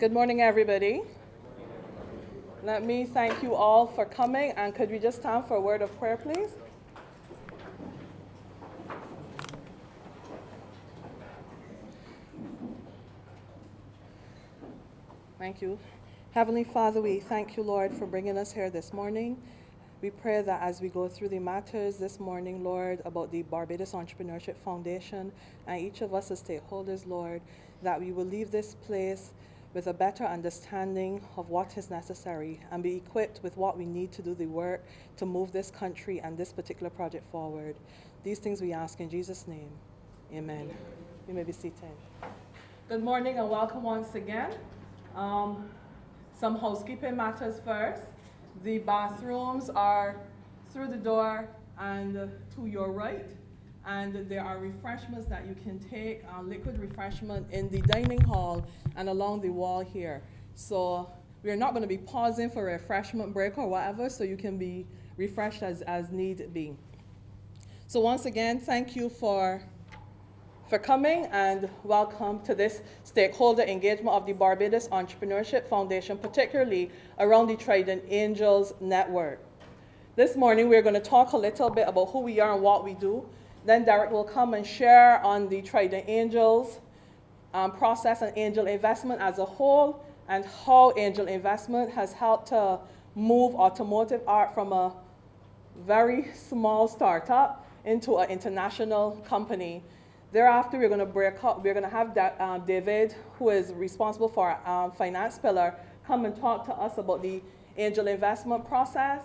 Good morning, everybody. Let me thank you all for coming, and could we just stand for a word of prayer, please? Thank you. Heavenly Father, we thank you, Lord, for bringing us here this morning. We pray that as we go through the matters this morning, Lord, about the Barbados Entrepreneurship Foundation and each of us as stakeholders, Lord, that we will leave this place with a better understanding of what is necessary and be equipped with what we need to do the work to move this country and this particular project forward. These things we ask in Jesus' name. Amen. You may be seated. Good morning and welcome once again. Some housekeeping matters first. The bathrooms are through the door and to your right. And there are refreshments that you can take, liquid refreshment in the dining hall and along the wall here. So we're not going to be pausing for a refreshment break or whatever, so you can be refreshed as need be. So once again, thank you for coming and welcome to this stakeholder engagement of the Barbados Entrepreneurship Foundation, particularly around the Trident Angels network. This morning we're going to talk a little bit about who we are and what we do. Then Derek will come and share on the Trident Angels process and angel investment as a whole, and how angel investment has helped to move automotive art from a very small startup into an international company. Thereafter, we're going to break up. We're going to have David, who is responsible for our finance pillar, come and talk to us about the angel investment process.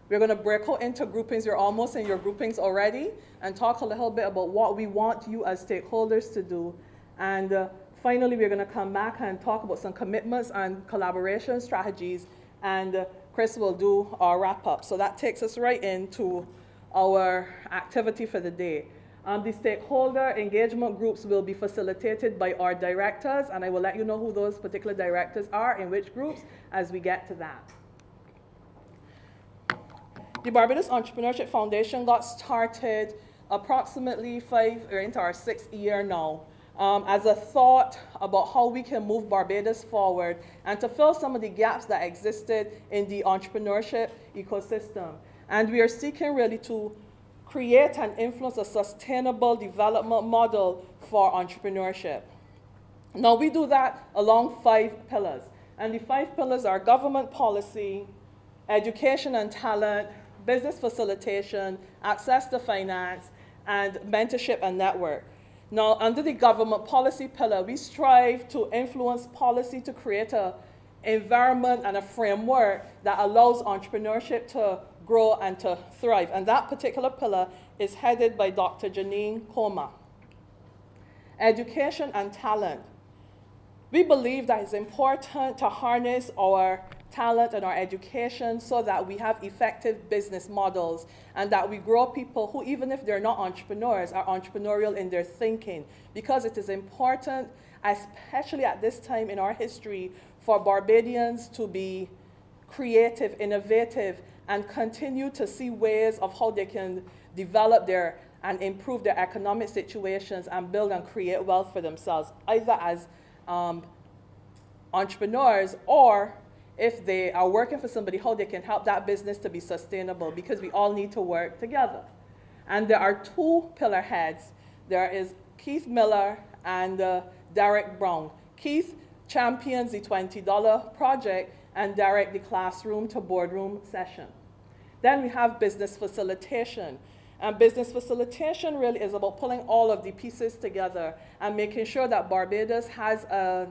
We're going to break out into groupings. You're almost in your groupings already, and talk a little bit about what we want you as stakeholders to do. And finally, we're going to come back and talk about some commitments and collaboration strategies, and Chris will do our wrap up. So that takes us right into our activity for the day. The stakeholder engagement groups will be facilitated by our directors, and I will let you know who those particular directors are in which groups as we get to that. The Barbados Entrepreneurship Foundation got started approximately we're into our 6th year now, as a thought about how we can move Barbados forward and to fill some of the gaps that existed in the entrepreneurship ecosystem. And we are seeking really to create and influence a sustainable development model for entrepreneurship. Now, we do that along 5 pillars. And the 5 pillars are government policy, education and talent, business facilitation, access to finance, and mentorship and network. Now, under the government policy pillar, we strive to influence policy to create an environment and a framework that allows entrepreneurship to grow and to thrive. And that particular pillar is headed by Dr. Janine Koma. Education and talent. We believe that it's important to harness our talent and our education so that we have effective business models and that we grow people who, even if they're not entrepreneurs, are entrepreneurial in their thinking, because it is important, especially at this time in our history, for Barbadians to be creative, innovative, and continue to see ways of how they can develop and improve their economic situations and build and create wealth for themselves, either as entrepreneurs, or if they are working for somebody, how they can help that business to be sustainable, because we all need to work together. And there are 2 pillar heads. There is Keith Miller and Derek Brown. Keith champions the $20 project, and Derek the classroom to boardroom session. Then we have business facilitation. And business facilitation really is about pulling all of the pieces together and making sure that Barbados has a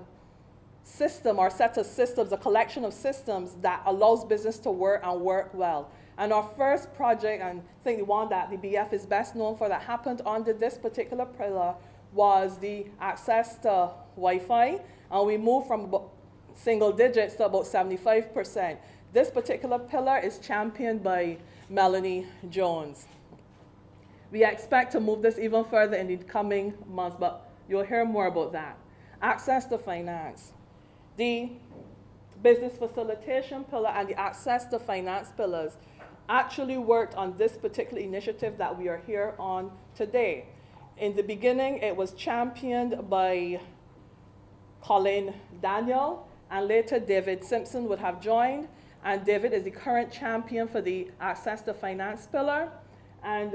system or set of systems, a collection of systems that allows business to work and work well. And our first project, and I think the one that the BF is best known for that happened under this particular pillar, was the access to Wi-Fi. And we moved from about single digits to about 75%. This particular pillar is championed by Melanie Jones. We expect to move this even further in the coming months, but you'll hear more about that. Access to finance. The business facilitation pillar and the access to finance pillars actually worked on this particular initiative that we are here on today. In the beginning, it was championed by Colin Daniel, and later David Simpson would have joined. And David is the current champion for the Access to Finance pillar. And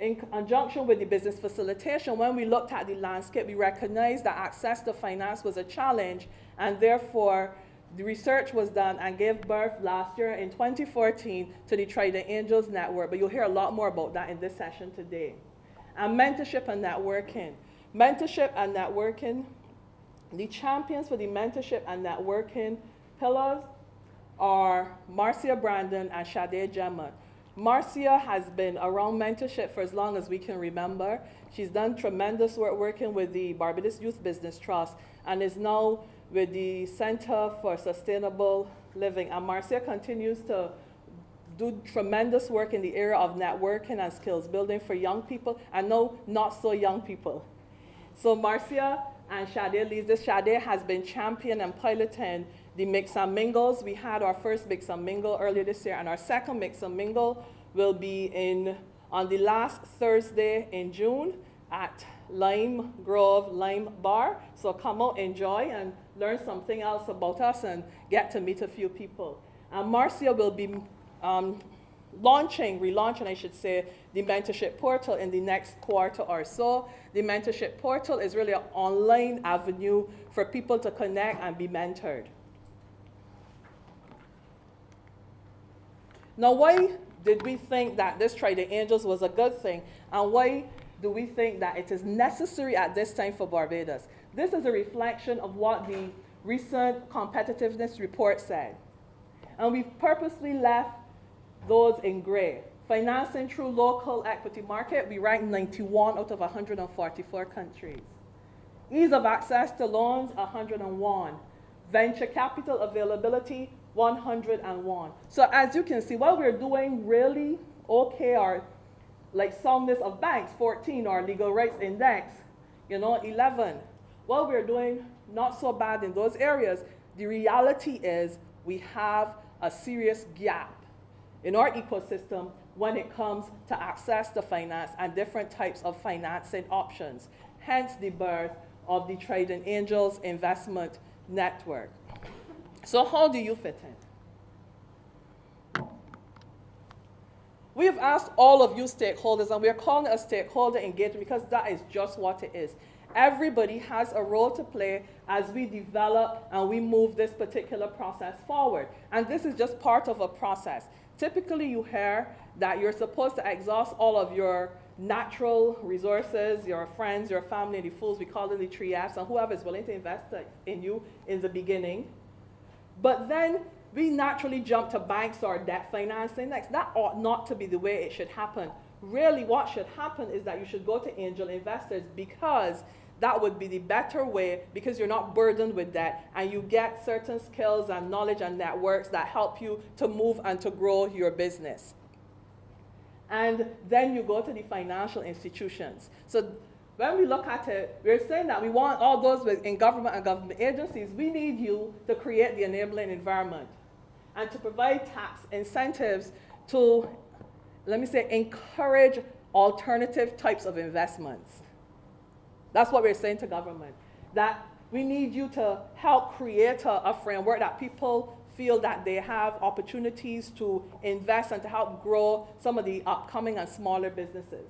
in conjunction with the business facilitation, when we looked at the landscape, we recognized that access to finance was a challenge, and therefore the research was done and gave birth last year in 2014 to the Trident Angels network, but you'll hear a lot more about that in this session today. And mentorship and networking. Mentorship and networking, the champions for the mentorship and networking pillars are Marcia Brandon and Sade Gemma. Marcia has been around mentorship for as long as we can remember. She's done tremendous work working with the Barbados Youth Business Trust and is now with the Center for Sustainable Living. And Marcia continues to do tremendous work in the area of networking and skills building for young people and no, not so young people. So Marcia and Sade leads this. Sade has been champion and piloting the Mix and Mingles. We had our first Mix and Mingle earlier this year, and our second Mix and Mingle will be on the last Thursday in June at Lime Grove Lime Bar. So come out, enjoy, and learn something else about us and get to meet a few people. And Marcia will be relaunching, I should say, the mentorship portal in the next quarter or so. The mentorship portal is really an online avenue for people to connect and be mentored. Now, why did we think that this Trident Angels was a good thing? And why do we think that it is necessary at this time for Barbados? This is a reflection of what the recent competitiveness report said. And we've purposely left those in gray. Financing through local equity market, we ranked 91 out of 144 countries. Ease of access to loans, 101. Venture capital availability, 101. So as you can see, what we're doing really okay are like soundness of banks, 14, or legal rights index, 11. What we're doing not so bad in those areas. The reality is we have a serious gap in our ecosystem when it comes to access to finance and different types of financing options. Hence the birth of the Trident Angels Investment Network. So how do you fit in? We have asked all of you stakeholders, and we are calling it a stakeholder engagement because that is just what it is. Everybody has a role to play as we develop and we move this particular process forward. And this is just part of a process. Typically, you hear that you're supposed to exhaust all of your natural resources, your friends, your family, the fools, we call them the 3Fs, and whoever is willing to invest in you in the beginning. But then we naturally jump to banks or debt financing next. That ought not to be the way it should happen. Really, what should happen is that you should go to angel investors because that would be the better way because you're not burdened with debt and you get certain skills and knowledge and networks that help you to move and to grow your business. And then you go to the financial institutions. So when we look at it, we're saying that we want all those in government and government agencies, we need you to create the enabling environment and to provide tax incentives to, let me say, encourage alternative types of investments. That's what we're saying to government, that we need you to help create a framework that people feel that they have opportunities to invest and to help grow some of the upcoming and smaller businesses.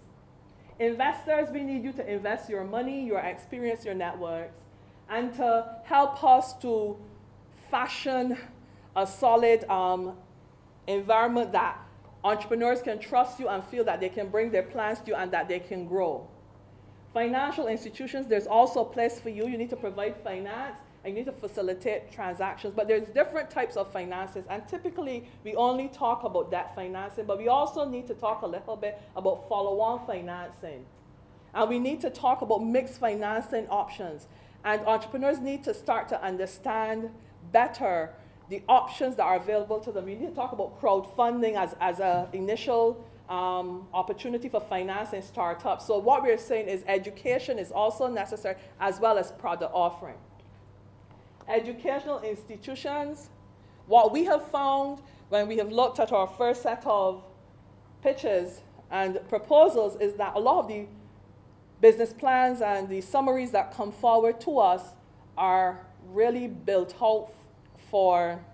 Investors, we need you to invest your money, your experience, your networks, and to help us to fashion a solid environment that entrepreneurs can trust you and feel that they can bring their plans to you and that they can grow. Financial institutions, there's also a place for you. You need to provide finance and you need to facilitate transactions, but there's different types of finances, and typically we only talk about debt financing, but we also need to talk a little bit about follow-on financing. And we need to talk about mixed financing options. And entrepreneurs need to start to understand better the options that are available to them. We need to talk about crowdfunding as an initial opportunity for financing startups. So what we're saying is education is also necessary as well as product offering. Educational institutions, what we have found when we have looked at our first set of pitches and proposals is that a lot of the business plans and the summaries that come forward to us are really built out for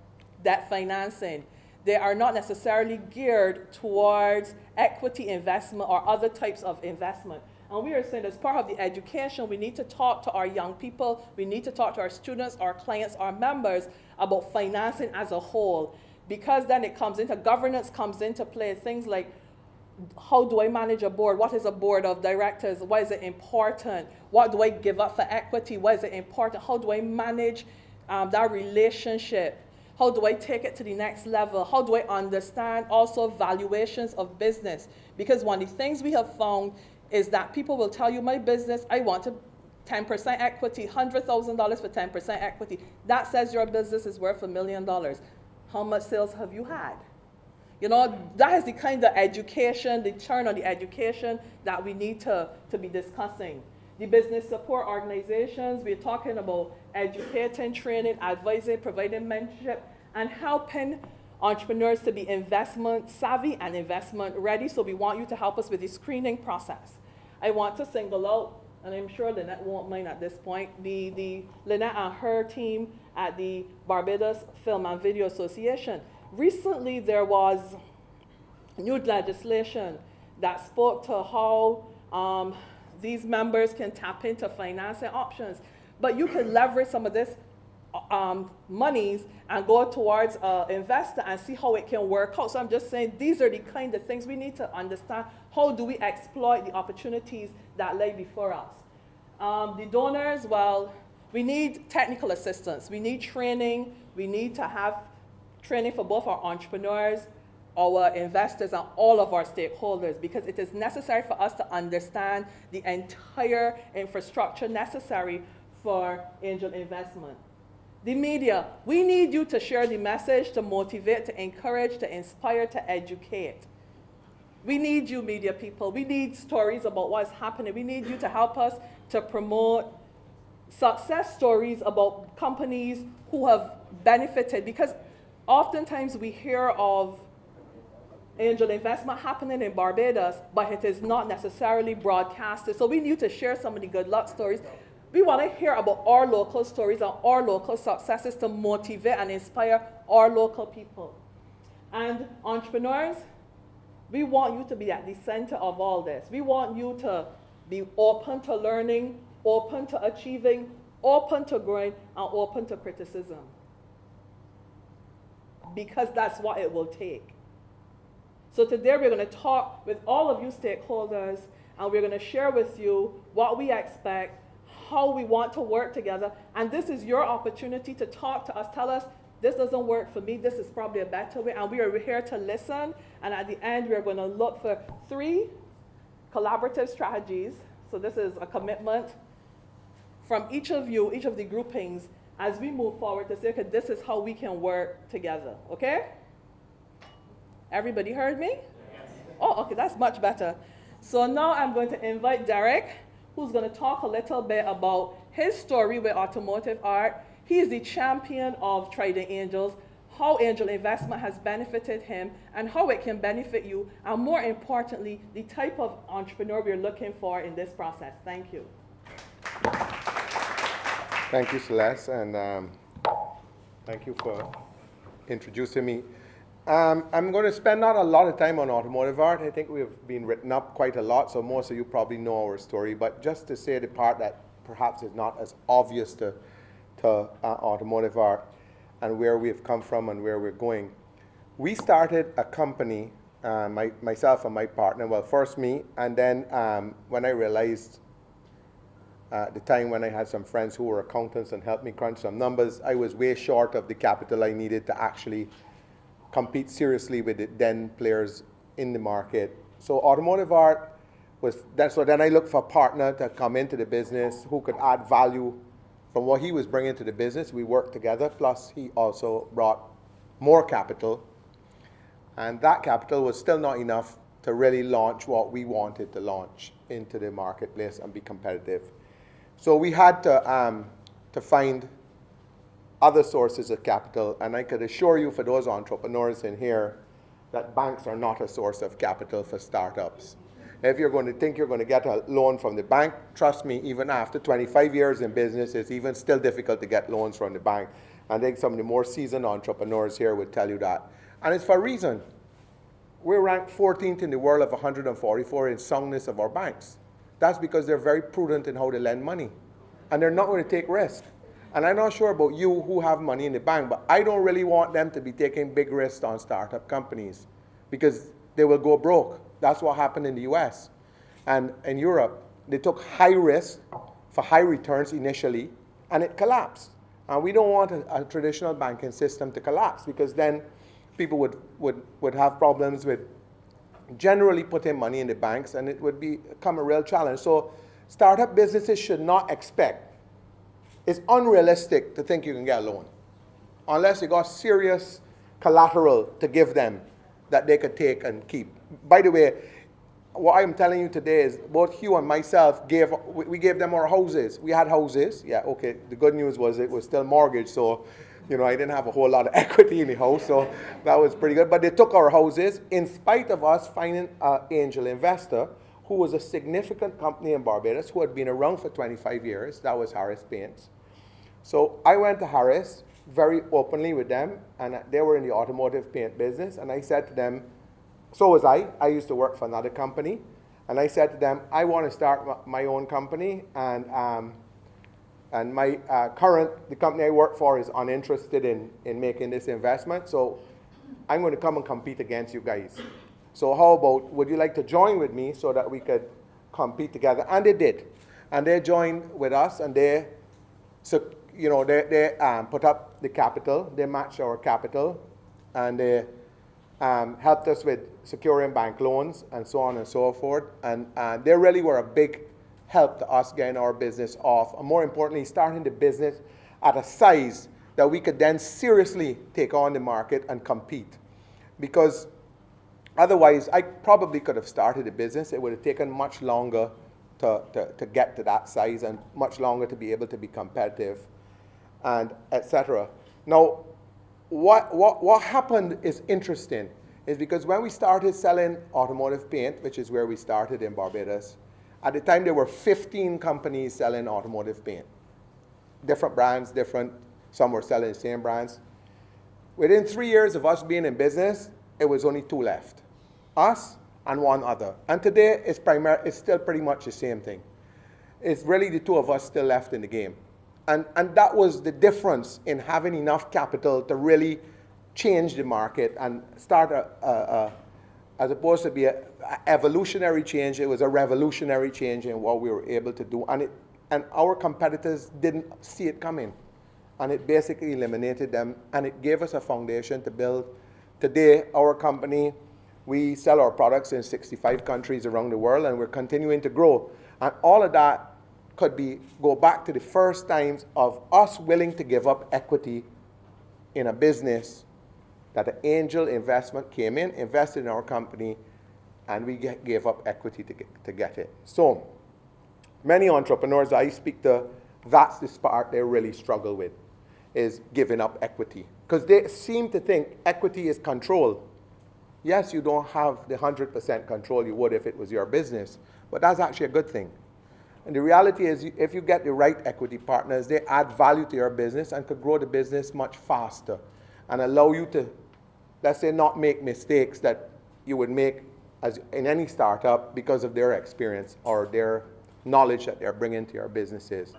debt financing. They are not necessarily geared towards equity investment or other types of investment. And we are saying as part of the education, we need to talk to our young people, we need to talk to our students, our clients, our members about financing as a whole. Because then it comes into, governance comes into play, things like how do I manage a board? What is a board of directors? Why is it important? What do I give up for equity? Why is it important? How do I manage that relationship? How do I take it to the next level? How do I understand also valuations of business? Because one of the things we have found is that people will tell you, my business, I want to 10% equity, $100,000 for 10% equity. That says your business is worth $1 million. How much sales have you had? You know, that is the kind of education, the turn on the education that we need to be discussing. The business support organizations, we're talking about educating, training, advising, providing mentorship, and helping entrepreneurs to be investment savvy and investment ready. So we want you to help us with the screening process. I want to single out, and I'm sure Lynette won't mind at this point, the Lynette and her team at the Barbados Film and Video Association. Recently, there was new legislation that spoke to how these members can tap into financing options. But you can leverage some of this monies and go towards an investor and see how it can work out. So I'm just saying these are the kind of things we need to understand. How do we exploit the opportunities that lay before us? The donors, well, we need technical assistance. We need training. We need to have training for both our entrepreneurs, our investors, and all of our stakeholders, because it is necessary for us to understand the entire infrastructure necessary for angel investment. The media, we need you to share the message, to motivate, to encourage, to inspire, to educate. We need you, media people. We need stories about what's happening. We need you to help us to promote success stories about companies who have benefited, because oftentimes we hear of angel investment happening in Barbados, but it is not necessarily broadcasted. So we need to share some of the good luck stories. We want to hear about our local stories and our local successes to motivate and inspire our local people. And entrepreneurs, we want you to be at the center of all this. We want you to be open to learning, open to achieving, open to growing, and open to criticism. Because that's what it will take. So today we're going to talk with all of you stakeholders, and we're going to share with you what we expect, how we want to work together, and this is your opportunity to talk to us, tell us, this doesn't work for me, this is probably a better way, and we are here to listen, and at the end we're going to look for 3 collaborative strategies. So this is a commitment from each of you, each of the groupings, as we move forward to say, okay, this is how we can work together, okay? Everybody heard me? Yes. Oh, okay, that's much better. So now I'm going to invite Derek, who's going to talk a little bit about his story with automotive art. He is the champion of Trident Angels, how angel investment has benefited him, and how it can benefit you, and more importantly, the type of entrepreneur we're looking for in this process. Thank you. Thank you, Celeste, and thank you for introducing me. I'm going to spend not a lot of time on automotive art. I think we've been written up quite a lot, so most of you probably know our story, but just to say the part that perhaps is not as obvious to automotive art and where we've come from and where we're going. We started a company, myself and my partner, well, first me, and then when I realized at the time when I had some friends who were accountants and helped me crunch some numbers, I was way short of the capital I needed to actually compete seriously with the then players in the market. So automotive art was, so then I looked for a partner to come into the business who could add value from what he was bringing to the business. We worked together, plus he also brought more capital. And that capital was still not enough to really launch what we wanted to launch into the marketplace and be competitive. So we had to find other sources of capital, and I could assure you for those entrepreneurs in here that banks are not a source of capital for startups. If you're going to think you're going to get a loan from the bank, trust me, even after 25 years in business, it's even still difficult to get loans from the bank. I think some of the more seasoned entrepreneurs here would tell you that. And it's for a reason. We're ranked 14th in the world of 144 in soundness of our banks. That's because they're very prudent in how they lend money. And they're not going to take risk. And I'm not sure about you who have money in the bank, but I don't really want them to be taking big risks on startup companies because they will go broke. That's what happened in the US. And in Europe, they took high risk for high returns initially, and it collapsed. And we don't want a traditional banking system to collapse because then people would have problems with generally putting money in the banks, and it would become a real challenge. So startup businesses should not expect. It's unrealistic to think you can get a loan unless you got serious collateral to give them that they could take and keep. By the way, what I'm telling you today is both Hugh and myself we gave them our houses. We had houses. Yeah, okay. The good news was it was still mortgaged, so I didn't have a whole lot of equity in the house, so that was pretty good. But they took our houses in spite of us finding an angel investor who was a significant company in Barbados who had been around for 25 years. That was Harris Paints. So I went to Harris very openly with them, and they were in the automotive paint business, and I said to them, so was I. I used to work for another company, and I said to them, I want to start my own company, and my the company I work for is uninterested in making this investment, so I'm going to come and compete against you guys. So how about, would you like to join with me so that we could compete together? And they did. And they joined with us, and they put up the capital. They matched our capital, and they helped us with securing bank loans and so on and so forth. And they really were a big help to us getting our business off. And more importantly, starting the business at a size that we could then seriously take on the market and compete. Because otherwise, I probably could have started a business. It would have taken much longer to get to that size and much longer to be able to be competitive and etc. Now, what happened is interesting, is because when we started selling automotive paint, which is where we started in Barbados, at the time there were 15 companies selling automotive paint. Different brands, some were selling the same brands. Within 3 years of us being in business, it was only 2 left. Us and one other. And today it's still pretty much the same thing. It's really the 2 of us still left in the game. And that was the difference in having enough capital to really change the market and start as opposed to be an evolutionary change, it was a revolutionary change in what we were able to do. And our competitors didn't see it coming. And it basically eliminated them, and it gave us a foundation to build. Today, our company, we sell our products in 65 countries around the world, and we're continuing to grow. And all of that could go back to the first times of us willing to give up equity in a business that an angel investment came in, invested in our company, and we gave up equity to get it. So many entrepreneurs I speak to, that's the part they really struggle with, is giving up equity. Because they seem to think equity is control. Yes, you don't have the 100% control you would if it was your business, but that's actually a good thing. And the reality is, if you get the right equity partners, they add value to your business and could grow the business much faster and allow you to, let's say, not make mistakes that you would make as in any startup because of their experience or their knowledge that they're bringing to your businesses.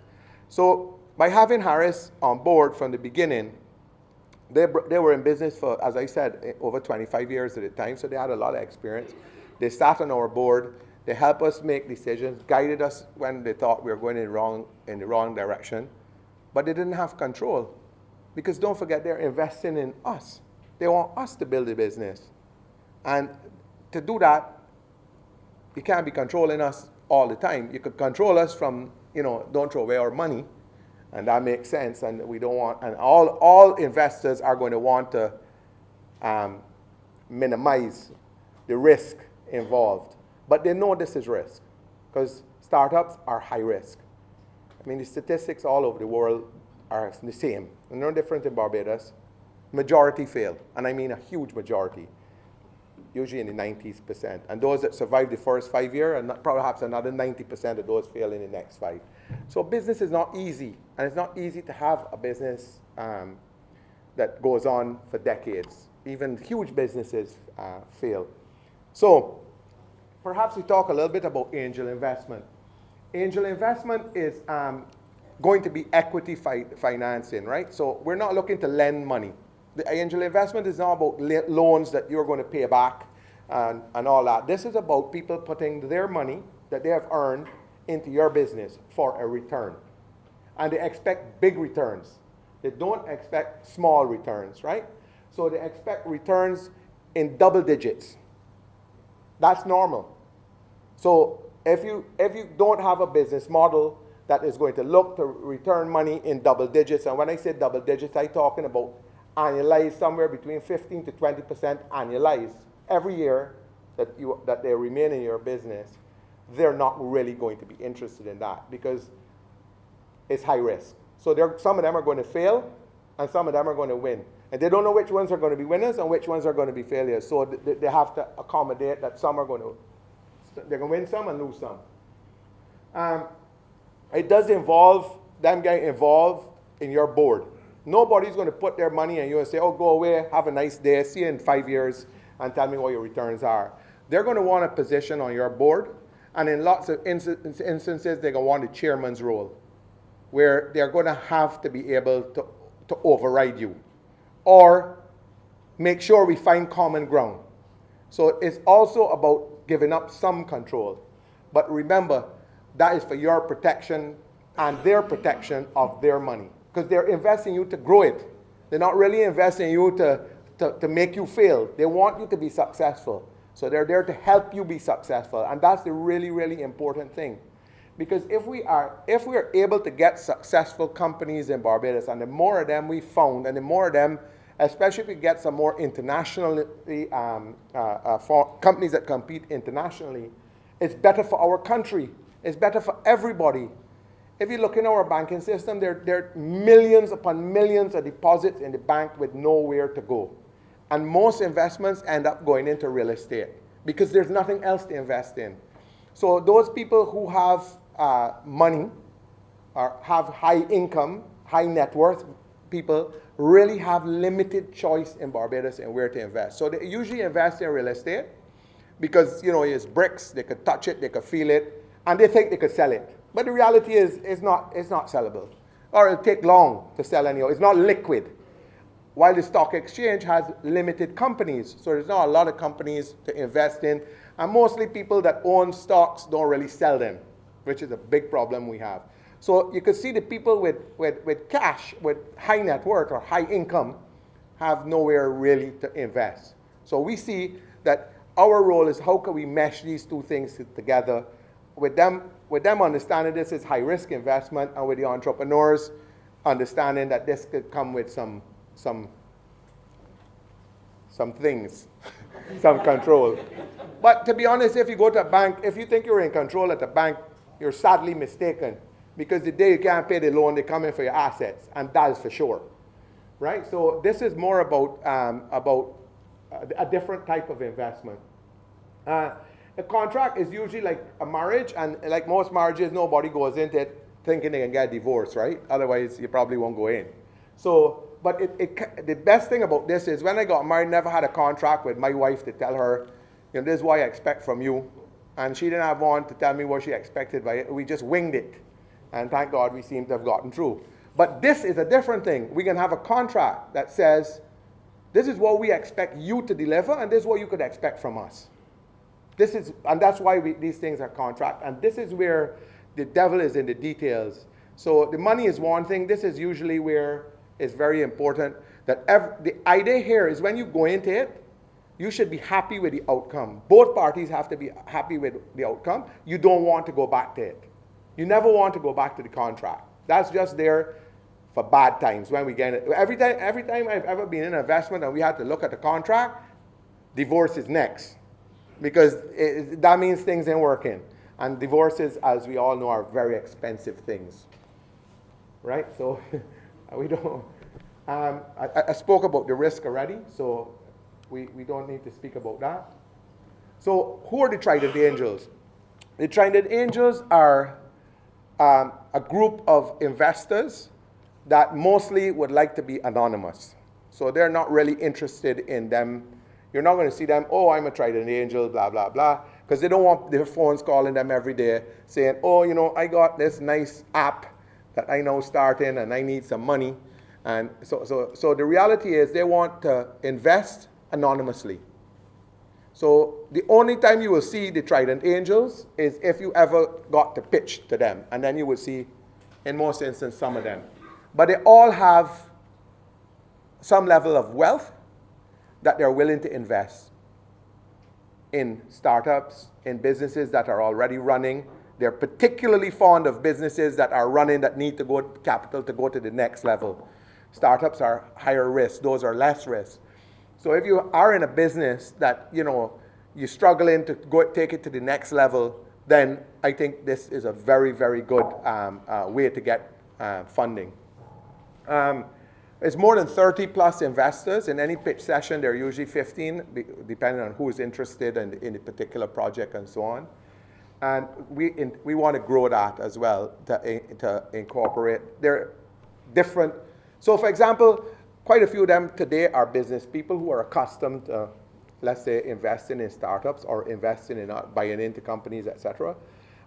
So by having Harris on board from the beginning, they were in business for, as I said, over 25 years at the time, so they had a lot of experience. They sat on our board. They helped us make decisions, guided us when they thought we were going in the wrong direction, but they didn't have control. Because don't forget, they're investing in us. They want us to build a business. And to do that, you can't be controlling us all the time. You could control us from, don't throw away our money, and that makes sense. And we don't want, and all investors are going to want to minimize the risk involved. But they know this is risk, because startups are high risk. I mean, the statistics all over the world are the same. They're no different in Barbados. Majority fail, and I mean a huge majority, usually in the 90%. And those that survive the first 5 years, and perhaps another 90% of those fail in the next 5. So business is not easy, and it's not easy to have a business that goes on for decades. Even huge businesses fail. So perhaps we talk a little bit about angel investment. Angel investment is going to be equity financing, right? So we're not looking to lend money. The angel investment is not about loans that you're going to pay back and all that. This is about people putting their money that they have earned into your business for a return. And they expect big returns. They don't expect small returns, right? So they expect returns in double digits. That's normal. So if you don't have a business model that is going to look to return money in double digits, and when I say double digits, I'm talking about annualized, somewhere between 15 to 20% annualized every year that they remain in your business, they're not really going to be interested in that because it's high risk. So some of them are going to fail and some of them are going to win. And they don't know which ones are going to be winners and which ones are going to be failures. So they have to accommodate that some are going to, they're going to win some and lose some. It does involve them getting involved in your board. Nobody's going to put their money in you and say, oh, go away, have a nice day, see you in 5 years, and tell me what your returns are. They're going to want a position on your board, and in lots of instances, they're going to want a chairman's role, where they're going to have to be able to override you, or make sure we find common ground. So it's also about giving up some control. But remember, that is for your protection and their protection of their money. Because they're investing in you to grow it. They're not really investing in you to make you fail. They want you to be successful. So they're there to help you be successful. And that's the really, really important thing. Because if we are able to get successful companies in Barbados, and the more of them we found, and the more of them, especially if we get some more internationally, companies that compete internationally, it's better for our country. It's better for everybody. If you look in our banking system, there are millions upon millions of deposits in the bank with nowhere to go. And most investments end up going into real estate because there's nothing else to invest in. So those people who have money or have high income, high net worth people really have limited choice in Barbados in where to invest. So they usually invest in real estate because, you know, it's bricks, they could touch it, they could feel it, and they think they could sell it. But the reality is it's not sellable. Or it'll take long to sell anyhow. It's not liquid. While the stock exchange has limited companies, so there's not a lot of companies to invest in, and mostly people that own stocks don't really sell them, which is a big problem we have. So you can see the people with cash, with high net worth or high income, have nowhere really to invest. So we see that our role is how can we mesh these two things together with them understanding this is high risk investment, and with the entrepreneurs understanding that this could come with some things, some control. But to be honest, if you go to a bank, if you think you're in control at a bank, you're sadly mistaken, because the day you can't pay the loan, they come in for your assets, and that is for sure, right? So this is more about a different type of investment. A contract is usually like a marriage, and like most marriages, nobody goes into it thinking they can get a divorce, right? Otherwise, you probably won't go in. So, but the best thing about this is when I got married, never had a contract with my wife to tell her, you know, this is what I expect from you. And she didn't have one to tell me what she expected by it. We just winged it. And thank God we seem to have gotten through. But this is a different thing. We can have a contract that says, this is what we expect you to deliver, and this is what you could expect from us. And that's why these things are contract. And this is where the devil is in the details. So the money is one thing. This is usually where it's very important that the idea here is when you go into it, you should be happy with the outcome. Both parties have to be happy with the outcome. You don't want to go back to it. You never want to go back to the contract. That's just there for bad times when we get it. Every time I've ever been in an investment and we had to look at the contract, divorce is next. Because that means things ain't working. And divorces, as we all know, are very expensive things. Right? So we don't... I spoke about the risk already, so we don't need to speak about that. So who are the Trident Angels? The Trident Angels are a group of investors that mostly would like to be anonymous. So they're not really interested in them. You're not going to see them, oh, I'm a Trident Angel, blah, blah, blah, because they don't want their phones calling them every day saying, oh, I got this nice app that I now starting and I need some money. And so the reality is they want to invest anonymously. So the only time you will see the Trident Angels is if you ever got to pitch to them. And then you will see, in most instances, some of them. But they all have some level of wealth that they're willing to invest in startups, in businesses that are already running. They're particularly fond of businesses that are running that need to go capital to go to the next level. Startups are higher risk. Those are less risk. So if you are in a business that, you're struggling to go take it to the next level, then I think this is a very, very good way to get funding. There's more than 30 plus investors. In any pitch session, there are usually 15, depending on who is interested in a particular project and so on. And we want to grow that as well, to incorporate. They're different. So for example, quite a few of them today are business people who are accustomed to, let's say, investing in startups or investing in buying into companies, etc.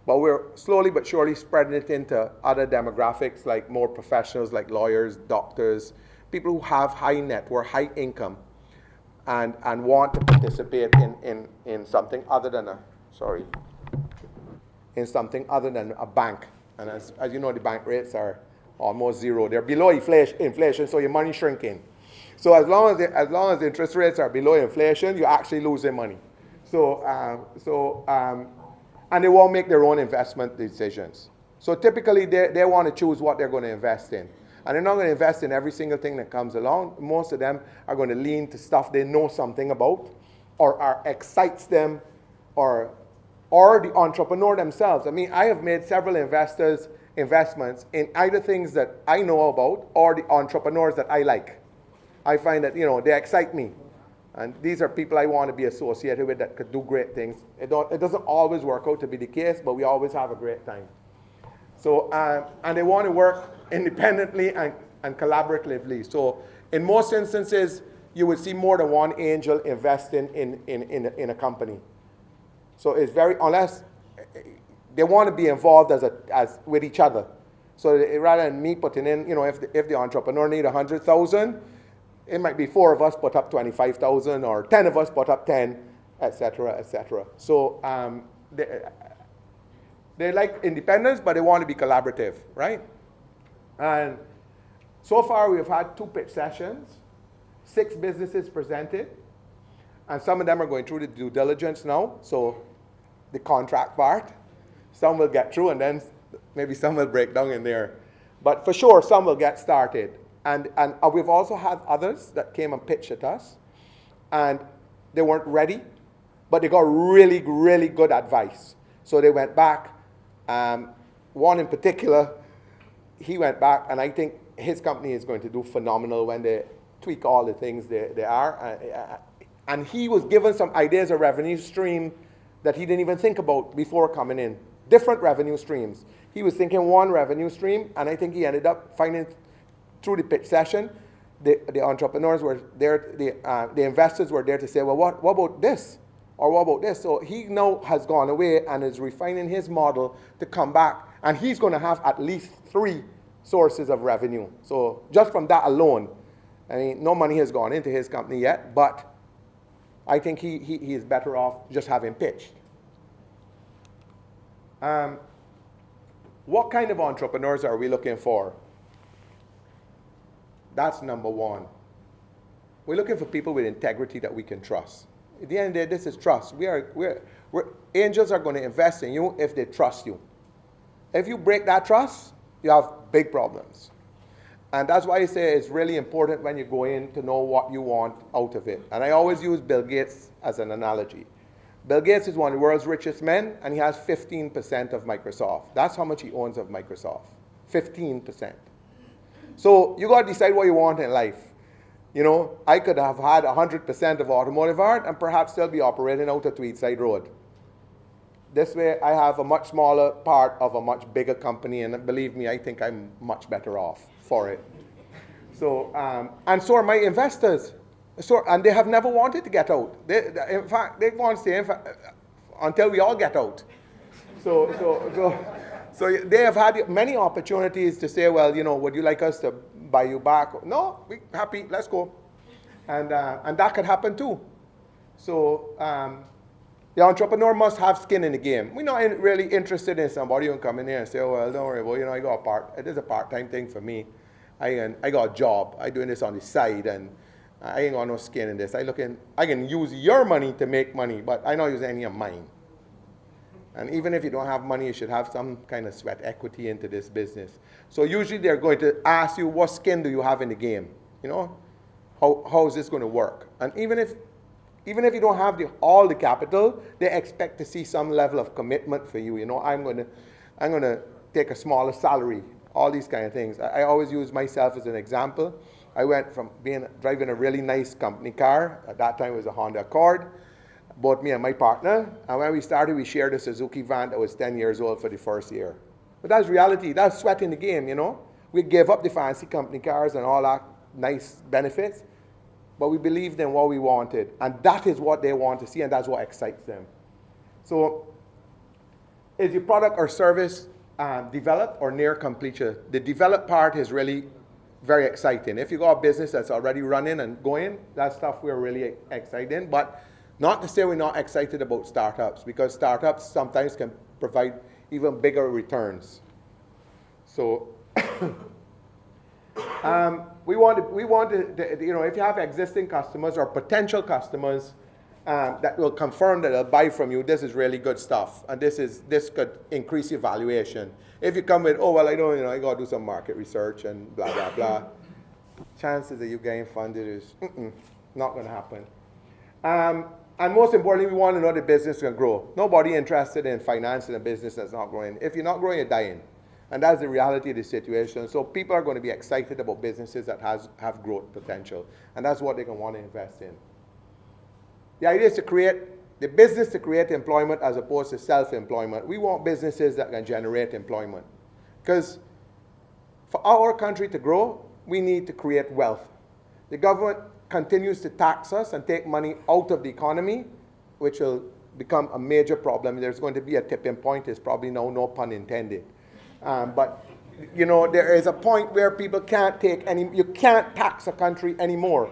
But we're slowly but surely spreading it into other demographics, like more professionals, like lawyers, doctors, people who have high net worth, high income, and want to participate in something other than a bank. And as you know, the bank rates are almost zero. They're below inflation, so your money's shrinking. So as long as interest rates are below inflation, you're actually losing money. And they won't make their own investment decisions. So typically, they want to choose what they're going to invest in. And they're not going to invest in every single thing that comes along. Most of them are going to lean to stuff they know something about, or excites them, or the entrepreneur themselves. I mean, I have made several investments in either things that I know about or the entrepreneurs that I like. I find that, they excite me. And these are people I want to be associated with that could do great things. It doesn't always work out to be the case, but we always have a great time. So, and they want to work independently and collaboratively. So in most instances, you would see more than one angel investing in a company. So it's unless they want to be involved as with each other. So rather than me putting in, if the entrepreneur need 100,000, it might be 4 of us put up 25,000, or 10 of us put up 10, etc., etc. So they like independence, but they want to be collaborative, right? And so far, we've had 2 pitch sessions, 6 businesses presented, and some of them are going through the due diligence now, so the contract part. Some will get through, and then maybe some will break down in there. But for sure, some will get started. And we've also had others that came and pitched at us, and they weren't ready, but they got really, really good advice. So they went back. One in particular, he went back, and I think his company is going to do phenomenal when they tweak all the things they are. And he was given some ideas of revenue stream that he didn't even think about before coming in. Different revenue streams. He was thinking one revenue stream, and I think he ended up finding through the pitch session, the entrepreneurs were there, the investors were there to say, well, what about this? Or what about this? So he now has gone away and is refining his model to come back, and he's going to have at least 3 sources of revenue. So just from that alone, I mean, no money has gone into his company yet, but I think he is better off just having pitched. What kind of entrepreneurs are we looking for? That's number one. We're looking for people with integrity that we can trust. At the end of the day, this is trust. Angels are going to invest in you if they trust you. If you break that trust, you have big problems. And that's why I say it's really important when you go in to know what you want out of it. And I always use Bill Gates as an analogy. Bill Gates is one of the world's richest men, and he has 15% of Microsoft. That's how much he owns of Microsoft. 15%. So you got to decide what you want in life. I could have had 100% of automotive art and perhaps still be operating out of Tweedside Road. This way, I have a much smaller part of a much bigger company, and believe me, I think I'm much better off for it. So, and so are my investors. So, and they have never wanted to get out. In fact, they want to stay until we all get out. So they have had many opportunities to say, well, would you like us to buy you back? No, we happy, let's go. And that could happen too. So the entrepreneur must have skin in the game. We're not really interested in somebody who come in here and say, oh, well, don't worry, well, it is a part-time thing for me. I got a job. I'm doing this on the side, and I ain't got no skin in this. I can use your money to make money, but I don't use any of mine. And even if you don't have money, you should have some kind of sweat equity into this business. So usually they're going to ask you, what skin do you have in the game? How is this going to work? And even if you don't have all the capital, they expect to see some level of commitment for you. I'm going to take a smaller salary. All these kind of things. I always use myself as an example. I went from driving a really nice company car. At that time, it was a Honda Accord. Both me and my partner. And when we started, we shared a Suzuki van that was 10 years old for the first year. But that's reality. That's sweat in the game, We gave up the fancy company cars and all that nice benefits, but we believed in what we wanted. And that is what they want to see, and that's what excites them. So is your product or service developed or near completion? The developed part is really very exciting. If you got a business that's already running and going, that stuff we're really excited in. But not to say we're not excited about startups, because startups sometimes can provide even bigger returns. So we want to, if you have existing customers or potential customers that will confirm that they'll buy from you, this is really good stuff, and this could increase your valuation. If you come with, oh well, I got to do some market research and blah blah blah, chances of you getting funded is not going to happen. And most importantly, we want to know the business can grow. Nobody interested in financing a business that's not growing. If you're not growing, you're dying. And that's the reality of the situation. So people are going to be excited about businesses that have growth potential. And that's what they're going to want to invest in. The idea is to create employment as opposed to self-employment. We want businesses that can generate employment. Because for our country to grow, we need to create wealth. The government continues to tax us and take money out of the economy, which will become a major problem. There's going to be a tipping point. It's probably no pun intended. But there is a point where people you can't tax a country anymore,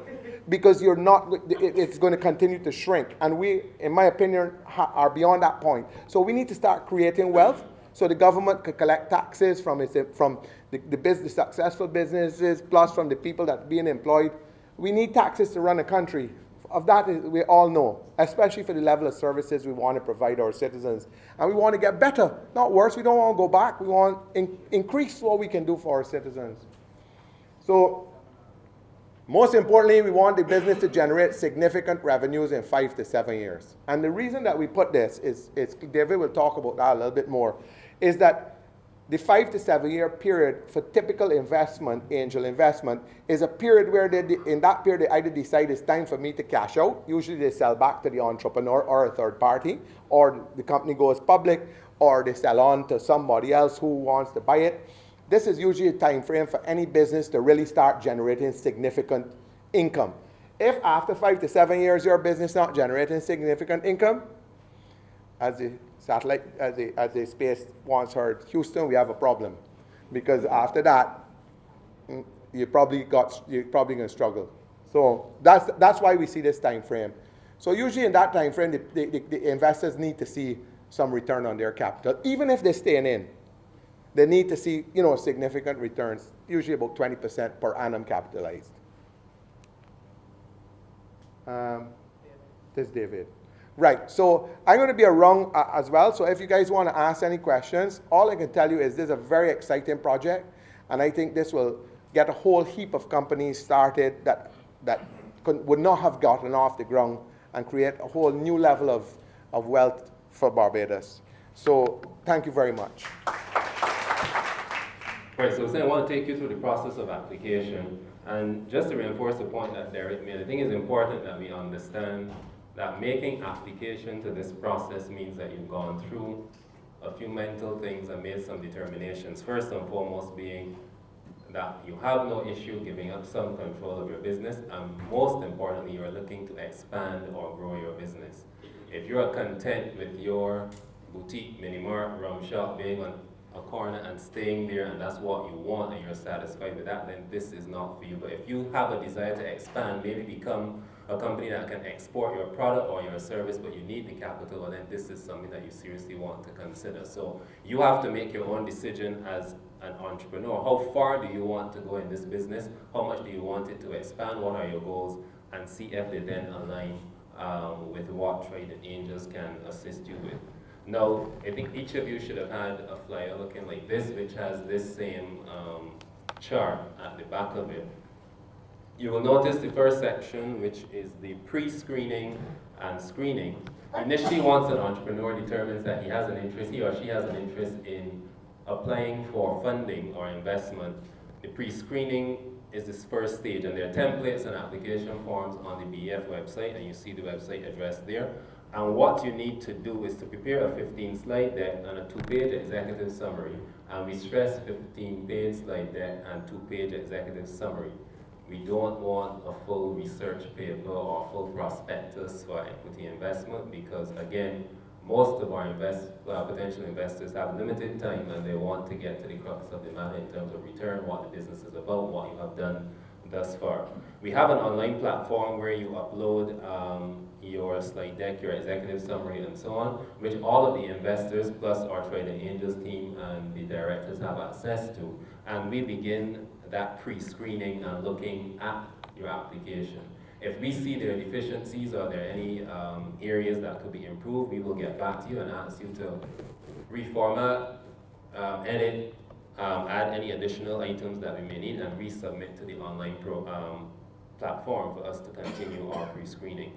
because it's going to continue to shrink. And we, in my opinion, are beyond that point. So we need to start creating wealth so the government can collect taxes from the successful businesses, plus from the people that are being employed. We need taxes to run a country. Of that, we all know, especially for the level of services we want to provide our citizens. And we want to get better, not worse. We don't want to go back. We want to increase what we can do for our citizens. So, most importantly, we want the business to generate significant revenues in 5 to 7 years. And the reason that we put this is David will talk about that a little bit more, is that the 5 to 7 year period for typical angel investment, is a period where in that period they either decide it's time for me to cash out. Usually they sell back to the entrepreneur or a third party, or the company goes public, or they sell on to somebody else who wants to buy it. This is usually a time frame for any business to really start generating significant income. If after 5 to 7 years your business not generating significant income, as the satellite, as the space once heard, Houston, we have a problem, because after that, you're probably going to struggle. So that's why we see this time frame. So usually in that time frame, the investors need to see some return on their capital, even if they're staying in. They need to see significant returns, usually about 20% per annum capitalized. This is David. Right, so I'm going to be around as well, so if you guys want to ask any questions, all I can tell you is this is a very exciting project, and I think this will get a whole heap of companies started that would not have gotten off the ground, and create a whole new level of wealth for Barbados. So thank you very much. Right, so I want to take you through the process of application, and just to reinforce the point that Derek made, I think it's important that we understand that making application to this process means that you've gone through a few mental things and made some determinations. First and foremost being that you have no issue giving up some control of your business, and most importantly, you're looking to expand or grow your business. If you're content with your boutique, mini mart, rum shop being on a corner and staying there, and that's what you want, and you're satisfied with that, then this is not for you. But if you have a desire to expand, maybe become a company that can export your product or your service, but you need the capital, well, then this is something that you seriously want to consider. So you have to make your own decision as an entrepreneur. How far do you want to go in this business? How much do you want it to expand? What are your goals? And see if they then align with what Trident Angels can assist you with. Now, I think each of you should have had a flyer looking like this, which has this same chart at the back of it. You will notice the first section, which is the pre-screening and screening. Initially, once an entrepreneur determines that he or she has an interest in applying for funding or investment, the pre-screening is this first stage, and there are templates and application forms on the BEF website, and you see the website address there. And what you need to do is to prepare a 15-slide deck and a 2-page executive summary. And we stress 15-page slide deck and 2-page executive summary. We don't want a full research paper or full prospectus for equity investment because, again, most of our potential investors have limited time and they want to get to the crux of the matter in terms of return, what the business is about, what you have done thus far. We have an online platform where you upload your slide deck, your executive summary, and so on, which all of the investors plus our Trident Angels team and the directors have access to. And we begin that pre-screening and looking at your application. If we see there are deficiencies or there are any areas that could be improved, we will get back to you and ask you to reformat, edit, add any additional items that we may need, and resubmit to the online platform for us to continue our pre-screening.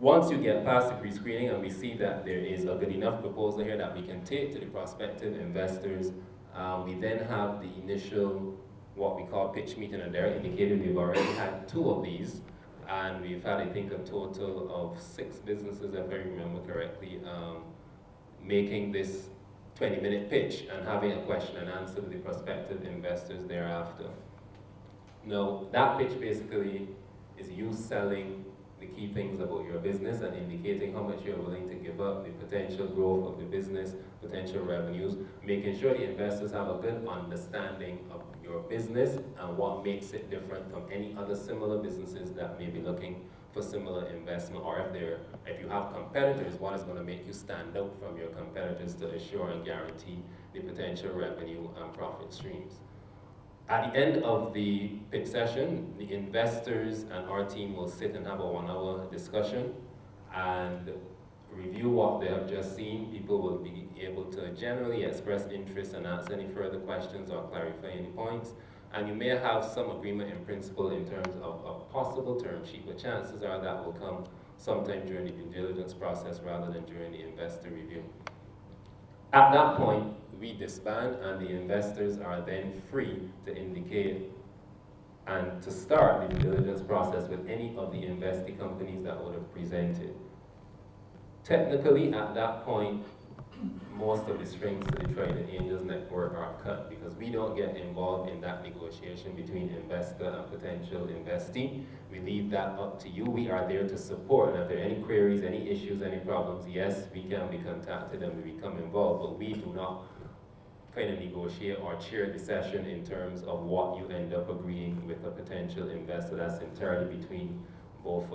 Once you get past the pre-screening and we see that there is a good enough proposal here that we can take to the prospective investors, we then have the initial, what we call pitch meeting, and Derek indicated we've already had 2 of these, and we've had, I think, a total of 6 businesses, if I remember correctly, making this 20-minute pitch and having a question and answer to the prospective investors thereafter. Now, that pitch basically is you selling the key things about your business and indicating how much you're willing to give up, the potential growth of the business, potential revenues, making sure the investors have a good understanding of your business and what makes it different from any other similar businesses that may be looking for similar investment, or if you have competitors, what is going to make you stand out from your competitors to assure and guarantee the potential revenue and profit streams. At the end of the pitch session, the investors and our team will sit and have a 1-hour discussion and review what they have just seen. People will be able to generally express interest and answer any further questions or clarify any points. And you may have some agreement in principle in terms of a possible term sheet, but chances are that will come sometime during the due diligence process rather than during the investor review. At that point, we disband and the investors are then free to indicate and to start the due diligence process with any of the investee companies that would have presented. Technically, at that point, most of the strings to the Trident Angels network are cut because we don't get involved in that negotiation between investor and potential investee. We leave that up to you. We are there to support, and if there are any queries, any issues, any problems, yes, we can be contacted and we become involved, but we do not kind of negotiate or chair the session in terms of what you end up agreeing with a potential investor. That's entirely between both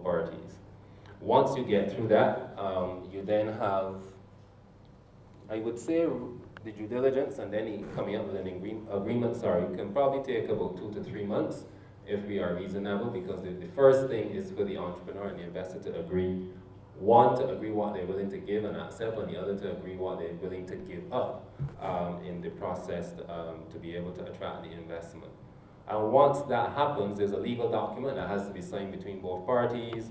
parties. Once you get through that, you then have, I would say, the due diligence and then coming up with an agreement, can probably take about 2 to 3 months if we are reasonable, because the first thing is for the entrepreneur and the investor to agree. One, to agree what they're willing to give and accept, and the other to agree what they're willing to give up in the process to be able to attract the investment. And once that happens, there's a legal document that has to be signed between both parties,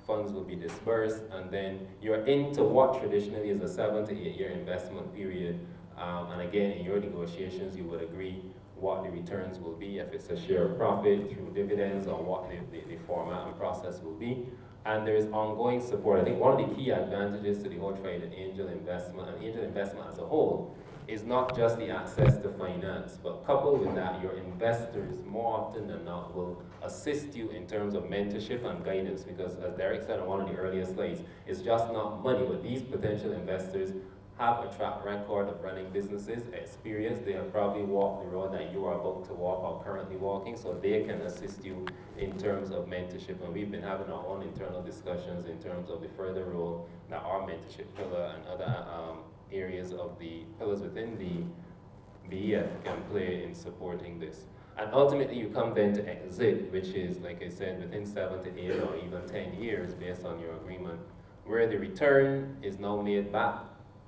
funds will be dispersed, and then you're into what traditionally is a 7 to 8 year investment period. And again, in your negotiations, you would agree what the returns will be, if it's a share of profit through dividends, or what the format and process will be. And there is ongoing support. I think one of the key advantages to the whole Trident Angel investment and angel investment as a whole is not just the access to finance, but coupled with that, your investors more often than not will assist you in terms of mentorship and guidance, because as Derek said on one of the earlier slides, it's just not money, but these potential investors have a track record of running businesses, experience. They have probably walked the road that you are about to walk or currently walking, so they can assist you in terms of mentorship. And we've been having our own internal discussions in terms of the further role that our mentorship pillar and other areas of the pillars within the BEF can play in supporting this. And ultimately you come then to exit, which is, like I said, within 7 to 8 or even 10 years based on your agreement, where the return is now made back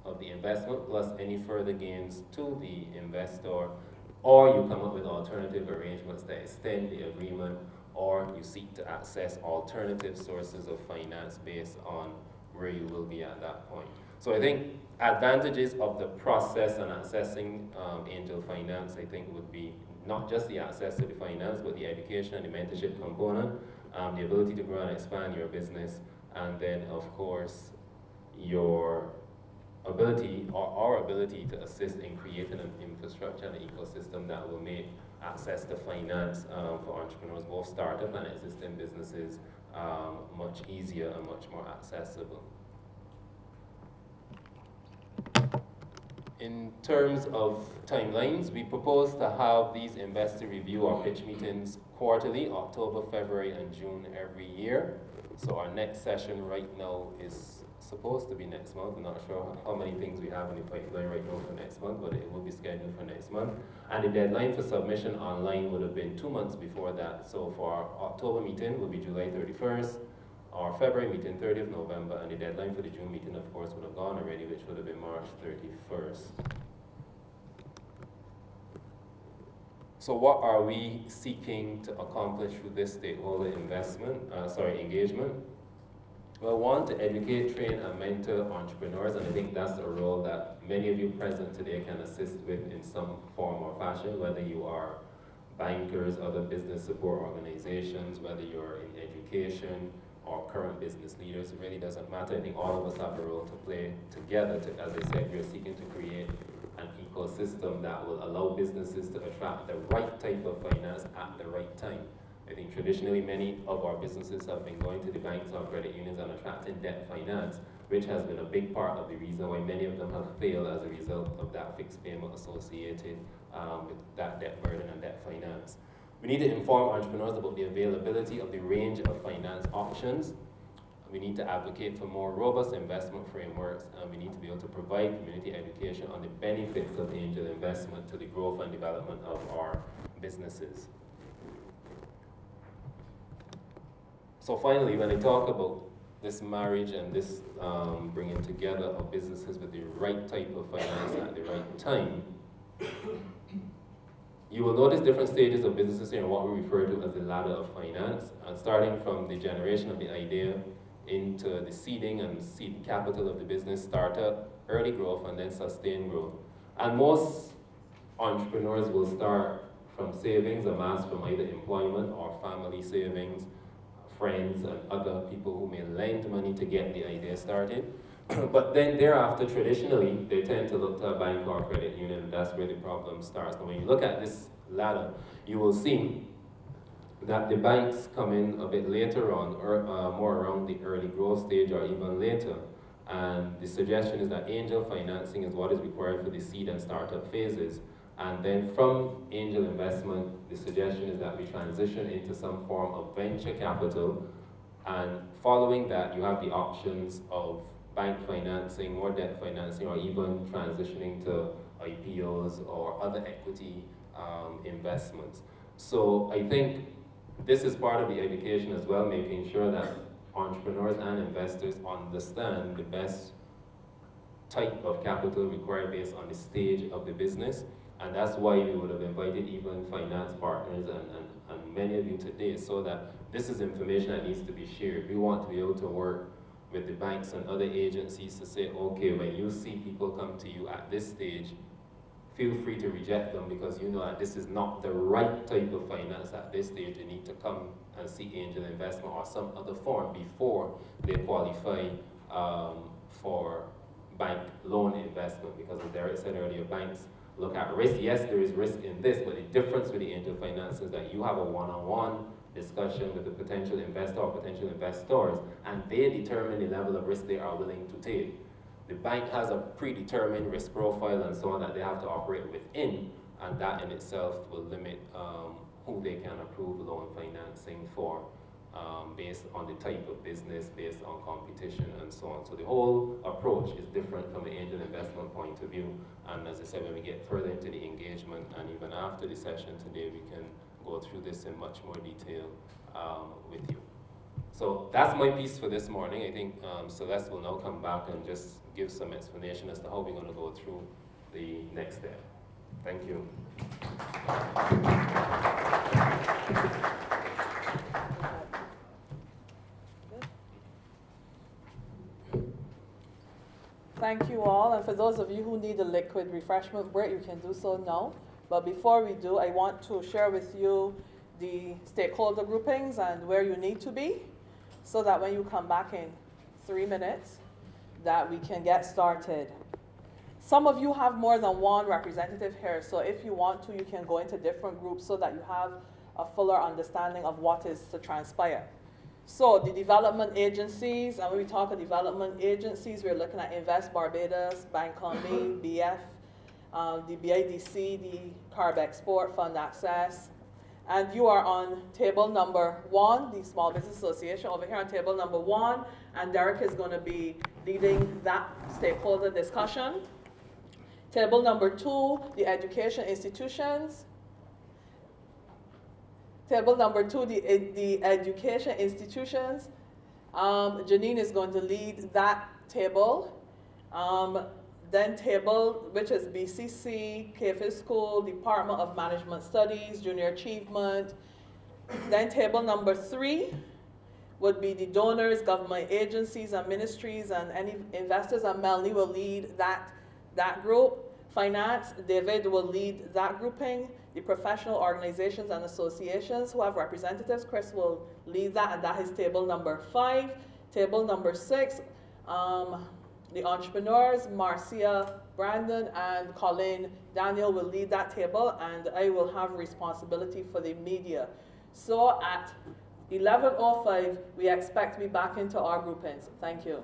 of the investment plus any further gains to the investor, or you come up with alternative arrangements that extend the agreement, or you seek to access alternative sources of finance based on where you will be at that point. So I think advantages of the process and accessing angel finance, I think, would be not just the access to the finance, but the education and the mentorship component, the ability to grow and expand your business, and then of course your ability or our ability to assist in creating an infrastructure and an ecosystem that will make access to finance for entrepreneurs, both startup and existing businesses, much easier and much more accessible. In terms of timelines, we propose to have these investor review or pitch meetings quarterly, October, February, and June every year. So our next session right now is supposed to be next month. I'm not sure how many things we have in the pipeline right now for next month, but it will be scheduled for next month. And the deadline for submission online would have been 2 months before that. So for our October meeting will be July 31st, our February meeting 30th November, and the deadline for the June meeting, of course, would have gone already, which would have been March 31st. So what are we seeking to accomplish with this stakeholder engagement? Well, one, to educate, train, and mentor entrepreneurs, and I think that's a role that many of you present today can assist with in some form or fashion, whether you are bankers, other business support organizations, whether you're in education or current business leaders. It really doesn't matter. I think all of us have a role to play together. As I said, we're seeking to create an ecosystem that will allow businesses to attract the right type of finance at the right time. I think traditionally many of our businesses have been going to the banks or credit unions and attracting debt finance, which has been a big part of the reason why many of them have failed as a result of that fixed payment associated with that debt burden and debt finance. We need to inform entrepreneurs about the availability of the range of finance options. We need to advocate for more robust investment frameworks, and we need to be able to provide community education on the benefits of angel investment to the growth and development of our businesses. So finally, when I talk about this marriage and this bringing together of businesses with the right type of finance at the right time, you will notice different stages of businesses here and what we refer to as the ladder of finance, and starting from the generation of the idea into the seeding and seed capital of the business, startup, early growth, and then sustained growth. And most entrepreneurs will start from savings amassed from either employment or family savings, friends and other people who may lend money to get the idea started. But then thereafter, traditionally, they tend to look to a bank or credit union, and that's where the problem starts. Now, when you look at this ladder, you will see that the banks come in a bit later on, or more around the early growth stage or even later. And the suggestion is that angel financing is what is required for the seed and startup phases. And then from angel investment, the suggestion is that we transition into some form of venture capital. And following that, you have the options of bank financing or debt financing, or even transitioning to IPOs or other equity investments. So I think this is part of the education as well, making sure that entrepreneurs and investors understand the best type of capital required based on the stage of the business. And that's why we would have invited even finance partners and many of you today, so that this is information that needs to be shared. We want to be able to work with the banks and other agencies to say, okay, when you see people come to you at this stage, feel free to reject them, because you know that this is not the right type of finance at this stage. You need to come and seek angel investment or some other form before they qualify for bank loan investment, because as Derek said earlier, banks look at risk. Yes, there is risk in this, but the difference with the angel finance is that you have a one-on-one discussion with the potential investor or potential investors, and they determine the level of risk they are willing to take. The bank has a predetermined risk profile and so on that they have to operate within, and that in itself will limit who they can approve loan financing for, based on the type of business, based on competition and so on. So the whole approach is different from the angel investment point of view, and as I said, when we get further into the engagement and even after the session today, we can go through this in much more detail with you. So that's my piece for this morning. I think Celeste will now come back and just give some explanation as to how we're going to go through the next step. Thank you. Thank you all, and for those of you who need a liquid refreshment break, you can do so now. But before we do, I want to share with you the stakeholder groupings and where you need to be, so that when you come back in 3 minutes, that we can get started. Some of you have more than one representative here, so if you want to, you can go into different groups so that you have a fuller understanding of what is to transpire. So the development agencies, and when we talk of development agencies, we're looking at Invest Barbados, Bank on Me, BF, the BIDC, the Carb Export, Fund Access. And you are on table number 1, the Small Business Association, over here on table number 1, and Derek is going to be leading that stakeholder discussion. Table number 2, the education institutions. Table number 2, the education institutions. Janine is going to lead that table. Then table, which is BCC, KFIS School, Department of Management Studies, Junior Achievement. Then table number 3 would be the donors, government agencies and ministries and any investors, and Melanie will lead that group. Finance, David will lead that grouping. The professional organizations and associations who have representatives, Chris will lead that, and that is table number 5. Table number 6, the entrepreneurs, Marcia, Brandon, and Colin Daniel will lead that table, and I will have responsibility for the media. So at 11:05, we expect to be back into our groupings. Thank you.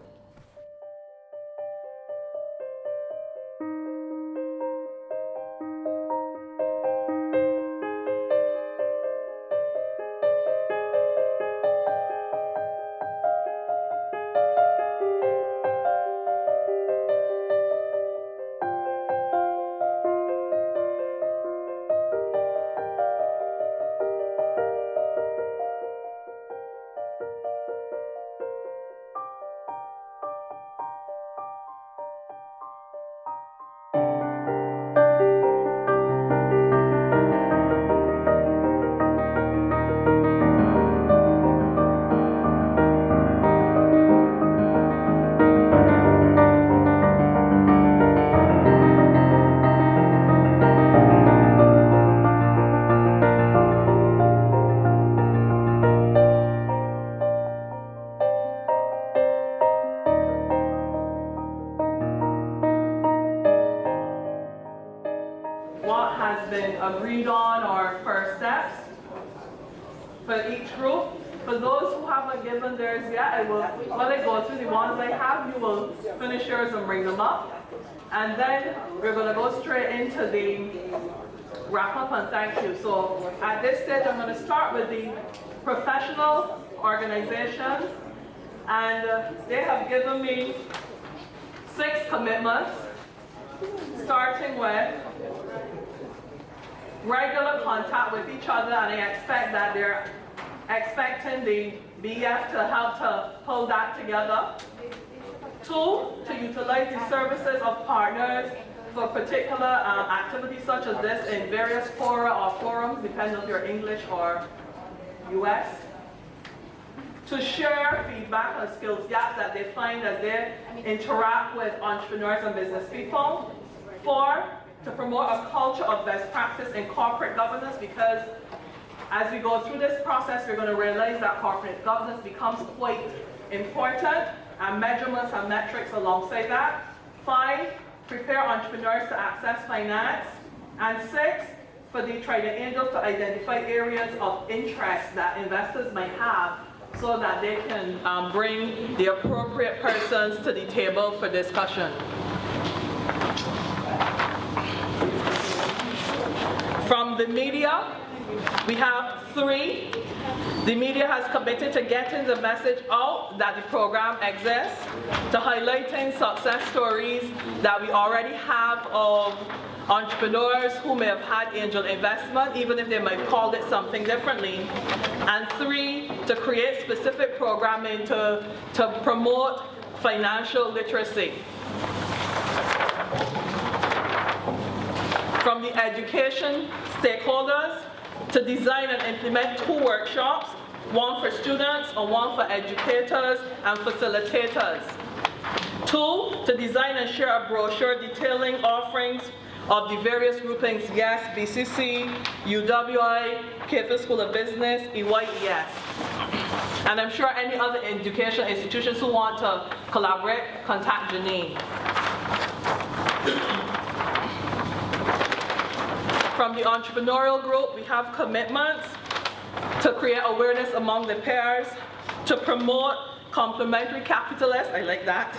What has been agreed on or first steps for each group. For those who haven't given theirs yet, I will, while I go through the ones I have, you will finish yours and bring them up. And then we're going to go straight into the wrap up and thank you. So at this stage, I'm going to start with the professional organizations. And they have given me 6 commitments, starting with regular contact with each other, and I expect that they're expecting the BF to help to pull that together. 2, to utilize the services of partners for particular activities such as this in various fora or forums, depending on your English or US. To share feedback and skills gaps that they find as they interact with entrepreneurs and business people. 4, to promote a culture of best practice in corporate governance, because as we go through this process, we're going to realize that corporate governance becomes quite important, and measurements and metrics alongside that. 5, prepare entrepreneurs to access finance. And 6, for the Trident Angels to identify areas of interest that investors might have so that they can bring the appropriate persons to the table for discussion. From the media, we have 3. The media has committed to getting the message out that the program exists, to highlighting success stories that we already have of entrepreneurs who may have had angel investment, even if they might have called it something differently. And 3, to create specific programming to promote financial literacy. From the education stakeholders, to design and implement 2 workshops, one for students and one for educators and facilitators. 2, to design and share a brochure detailing offerings of the various groupings, YES, BCC, UWI, Cato School of Business, EYES. And I'm sure any other education institutions who want to collaborate, contact Janine. From the entrepreneurial group, we have commitments to create awareness among the peers, to promote complementary capitalists, I like that,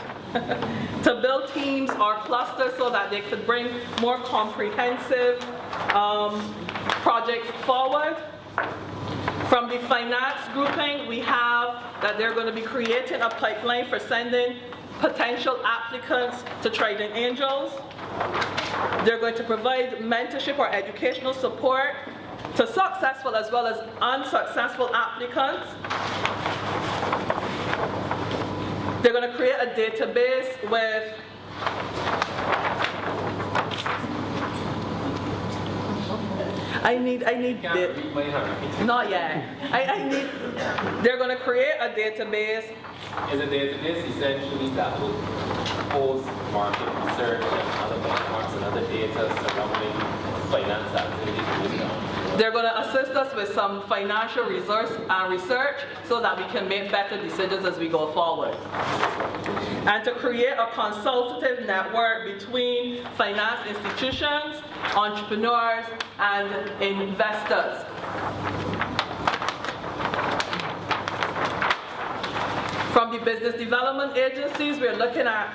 to build teams or clusters so that they could bring more comprehensive projects forward. From the finance grouping, we have that they're going to be creating a pipeline for sending potential applicants to Trident Angels. They're going to provide mentorship or educational support to successful as well as unsuccessful applicants. They're going to create a database with not yet. They're going to create a database. Is a database essentially that will host market research and other benchmarks and other data surrounding finance activities? They're going to assist us with some financial resource and research so that we can make better decisions as we go forward. And to create a consultative network between finance institutions, entrepreneurs, and investors. From the business development agencies, we're looking at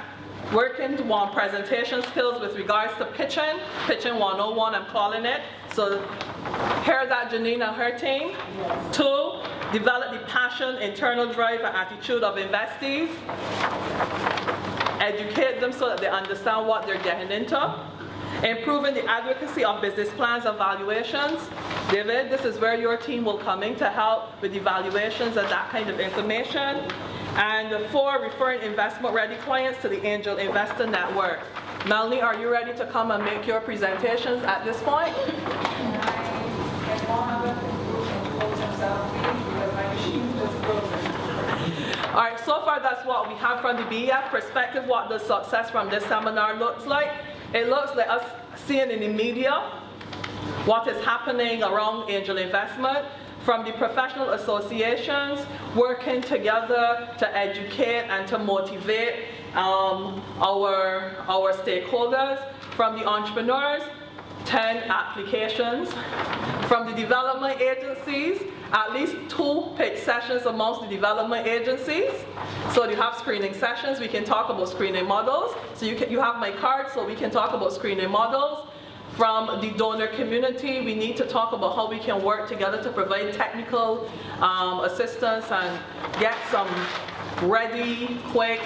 working on presentation skills with regards to pitching 101, I'm calling it. So hear that, Janine and her team. 2, develop the passion, internal drive, and attitude of investees. Educate them so that they understand what they're getting into. Improving the advocacy of business plans and valuations. David, this is where your team will come in to help with evaluations and that kind of information. And 4, referring investment-ready clients to the Angel Investor Network. Melanie, are you ready to come and make your presentations at this point? All right, so far that's what we have from the BEF perspective, what the success from this seminar looks like. It looks like us seeing in the media what is happening around angel investment, from the professional associations working together to educate and to motivate our stakeholders, from the entrepreneurs, 10 applications, from the development agencies, at least 2 pitch sessions amongst the development agencies. So you have screening sessions, we can talk about screening models. So you have my card, so we can talk about screening models. From the donor community, we need to talk about how we can work together to provide technical assistance and get some ready, quick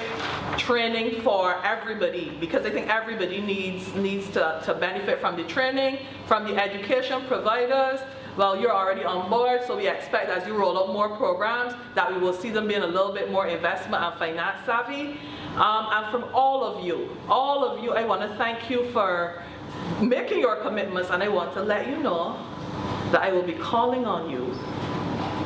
training for everybody, because I think everybody needs to benefit from the training. From the education providers, well, you're already on board, so we expect as you roll out more programs that we will see them being a little bit more investment and finance savvy. And from all of you, I want to thank you for making your commitments, and I want to let you know that I will be calling on you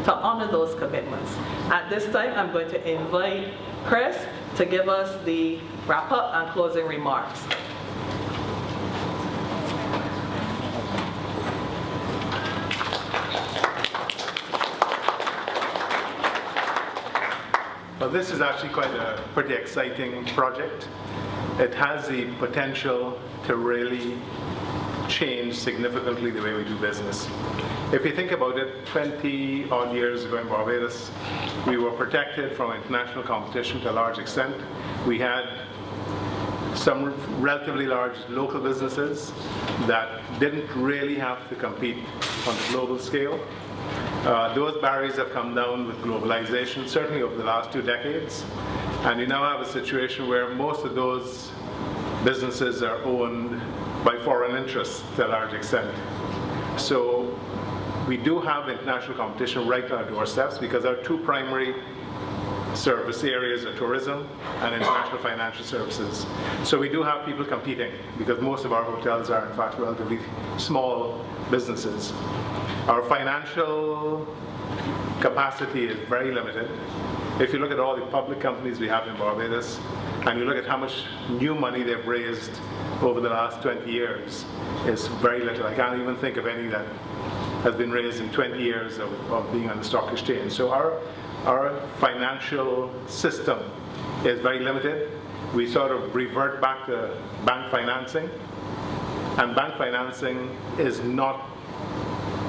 to honor those commitments. At this time, I'm going to invite Chris to give us the wrap-up and closing remarks. Well, this is actually quite a pretty exciting project. it has the potential to really change significantly the way we do business. If you think about it, 20 odd years ago in Barbados, we were protected from international competition to a large extent. We had some relatively large local businesses that didn't really have to compete on the global scale. Those barriers have come down with globalization, certainly over the last 2 decades. And you now have a situation where most of those businesses are owned by foreign interests to a large extent. So we do have international competition right on our doorsteps because our 2 primary service areas are tourism and international financial services. So we do have people competing because most of our hotels are in fact relatively small businesses. Our financial capacity is very limited. If you look at all the public companies we have in Barbados and you look at how much new money they've raised over the last 20 years, it's very little. I can't even think of any that has been raised in 20 years of being on the stock exchange. So our financial system is very limited. We sort of revert back to bank financing, and bank financing is not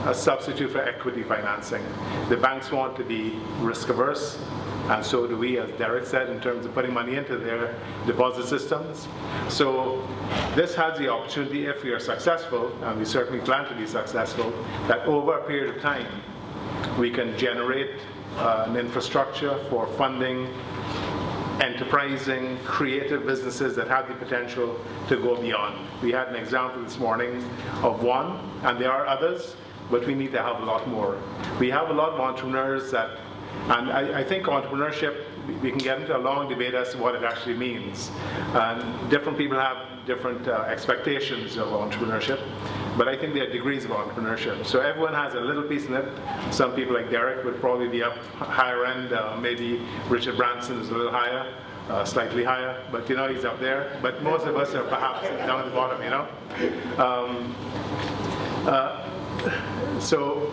a substitute for equity financing. The banks want to be risk averse, and so do we, as Derek said, in terms of putting money into their deposit systems. So this has the opportunity, if we are successful, and we certainly plan to be successful, that over a period of time we can generate an infrastructure for funding enterprising, creative businesses that have the potential to go beyond. We had an example this morning of one, and there are others, but we need to have a lot more. We have a lot of entrepreneurs that, and I think entrepreneurship, we can get into a long debate as to what it actually means. And different people have different expectations of entrepreneurship, but I think there are degrees of entrepreneurship. So everyone has a little piece in it. Some people like Derek would probably be up higher end, maybe Richard Branson is a little higher, slightly higher, but you know, he's up there. But most of us are perhaps down at the bottom, you know. So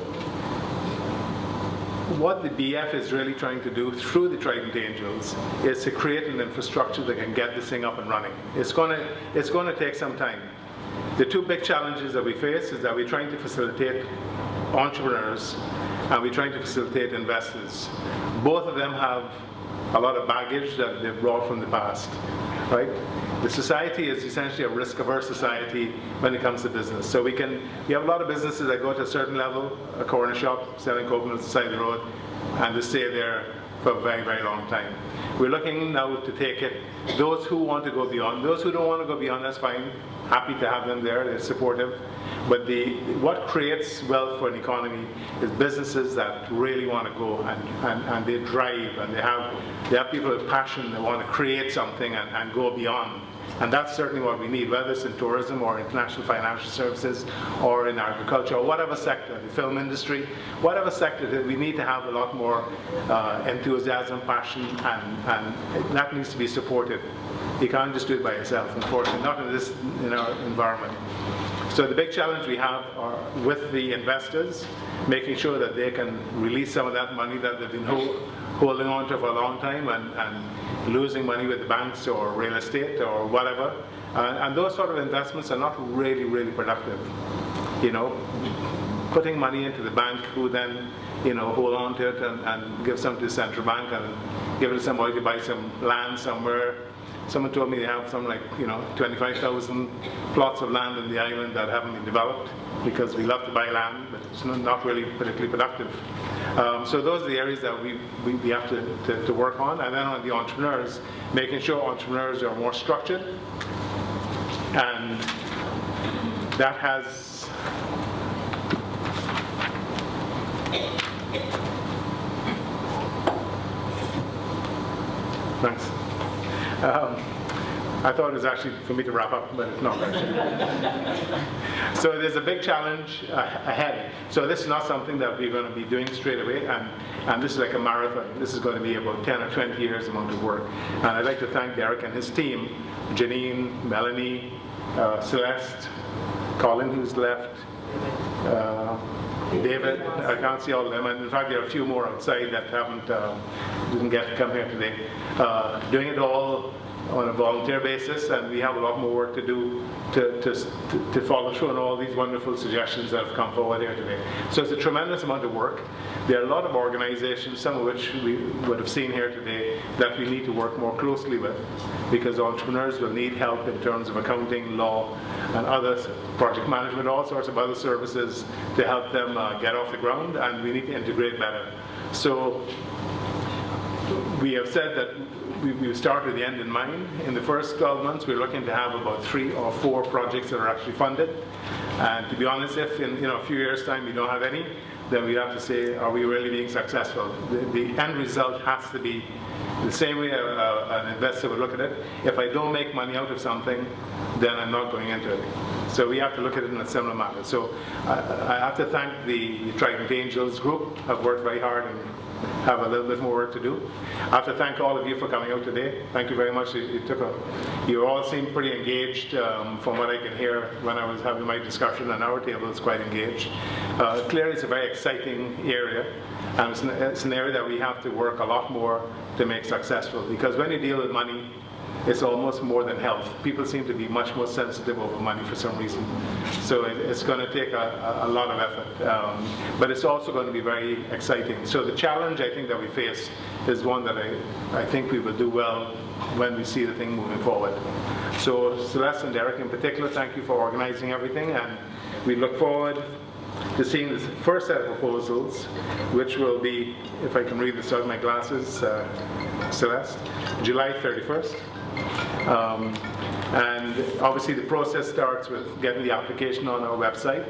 what the BF is really trying to do through the Trident Angels is to create an infrastructure that can get this thing up and running. It's going to take some time. The 2 big challenges that we face is that we're trying to facilitate entrepreneurs and we're trying to facilitate investors. We of them have a lot of baggage that they've brought from the past, right? The society is essentially a risk-averse society when it comes to business. So we have a lot of businesses that go to a certain level, a corner shop selling coconuts on the side of the road, and they stay there for a very, very long time. We're looking now to take it, those who want to go beyond. Those who don't want to go beyond, that's fine. Happy to have them there, they're supportive. But what creates wealth for an economy is businesses that really want to go and they drive, and they have people with passion that want to create something and go beyond. And that's certainly what we need, whether it's in tourism or international financial services or in agriculture or whatever sector, the film industry, whatever sector, that we need to have a lot more enthusiasm, passion, and that needs to be supported. You can't just do it by yourself, unfortunately, not in our environment. So the big challenge we have are with the investors, making sure that they can release some of that money that they've been holding on to for a long time and losing money with the banks or real estate or whatever. And those sort of investments are not really, really productive. You know, putting money into the bank who then, you know, hold on to it and give some to the central bank and give it to somebody to buy some land somewhere. Someone told me they have something like, you know, 25,000 plots of land in the island that haven't been developed because we love to buy land, but it's not really particularly productive. So those are the areas that we have to work on. And then on the entrepreneurs, making sure entrepreneurs are more structured. And that has thanks. I thought it was actually for me to wrap up, but it's not actually. So there's a big challenge ahead. So this is not something that we're going to be doing straight away, and this is like a marathon. This is going to be about 10 or 20 years amount of work. And I'd like to thank Derek and his team, Janine, Melanie, Celeste, Colin, who's left, David. I can't see all of them, and in fact there are a few more outside that didn't get to come here today. Doing it all on a volunteer basis, and we have a lot more work to do to follow through on all these wonderful suggestions that have come forward here today. So it's a tremendous amount of work. There are a lot of organizations, some of which we would have seen here today, that we need to work more closely with, because entrepreneurs will need help in terms of accounting, law, and others, project management, all sorts of other services to help them get off the ground, and we need to integrate better. So we have said that we start with the end in mind. In the first 12 months, we're looking to have about 3 or 4 projects that are actually funded. And to be honest, if in a few years' time we don't have any, then we have to say, are we really being successful? The end result has to be the same way an investor would look at it. If I don't make money out of something, then I'm not going into it. So we have to look at it in a similar manner. So I have to thank the Trident Angels group, have worked very hard and have a little bit more work to do. I have to thank all of you for coming out today. Thank you very much. You all seem pretty engaged from what I can hear when I was having my discussion on our table. It's quite engaged. Clearly it's a very exciting area, and it's an area that we have to work a lot more to make successful, because when you deal with money, it's almost more than health. People seem to be much more sensitive over money for some reason. So it's going to take a lot of effort. But it's also going to be very exciting. So the challenge I think that we face is one that I think we will do well when we see the thing moving forward. So Celeste and Derek in particular, thank you for organizing everything, and we look forward to seeing the first set of proposals, which will be, if I can read this out of my glasses, Celeste, July 31st. And obviously the process starts with getting the application on our website,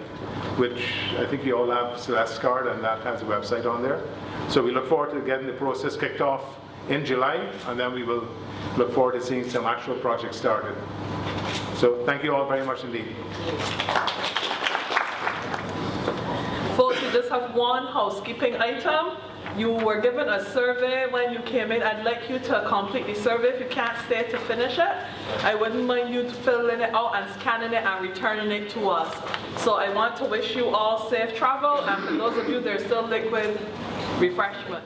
which I think you all have Celeste's card, and that has a website on there. So we look forward to getting the process kicked off in July, and then we will look forward to seeing some actual projects started. So thank you all very much indeed. Folks, we just have one housekeeping item. You were given a survey when you came in. I'd like you to complete the survey. If you can't stay to finish it, I wouldn't mind you filling it out and scanning it and returning it to us. So I want to wish you all safe travel, and for those of you, there's still liquid refreshment.